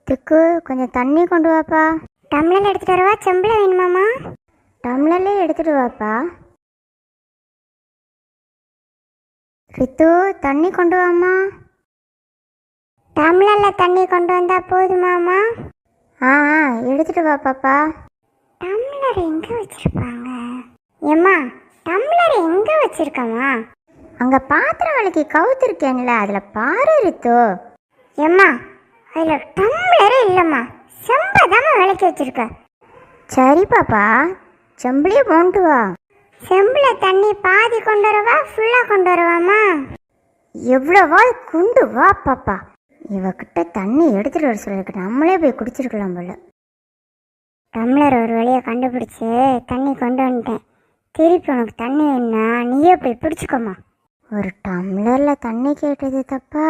திக்கு கொஞ்சம் தண்ணி கொண்டு வாப்பா. டம்ளர் எடுத்துட்டு வரவா, செம்பில் வேணுமாம்மா? டம்ளர்லே எடுத்துட்டு வாப்பா. ரித்து தண்ணி கொண்டு வாம்மா. டம்ளரில் தண்ணி கொண்டு வந்தா போதுமாம்மா? ஆ எடுத்துட்டு வா பாப்பா. டம்ளர் எங்கே வச்சிருப்பாங்க? ஏம்மா, டம்ளர் எங்கே வச்சிருக்கம்மா? அங்கே பாத்திரம் விளக்கி கவுத்திருக்கேன்ல, அதில் பாரு ரித்து. ஏம்மா, அதில் டம்ளரே இல்லைம்மா, செம்பதாம்மா விளக்கி வச்சிருக்க. சரி பாப்பா, செம்பிளையே கொண்டு வா. செம்பில் தண்ணி பாதி கொண்டு வரவா, ஃபுல்லாக கொண்டு வரவாம்மா? எவ்வளவா கொண்டு வா பாப்பா. இவகிட்ட தண்ணி எடுத்துட்டு வர சொல்லிருக்கு, நம்மளே போய் குடிச்சிருக்கலாம் போல. டம்ளர் ஒரு வழியை கண்டுபிடிச்சி தண்ணி கொண்டு வந்துட்டேன். திருப்பி உனக்கு தண்ணி வேணும்னா நீயே போய் பிடிச்சிக்கோமா. ஒரு டம்ளர்ல தண்ணி கேட்டது தப்பா?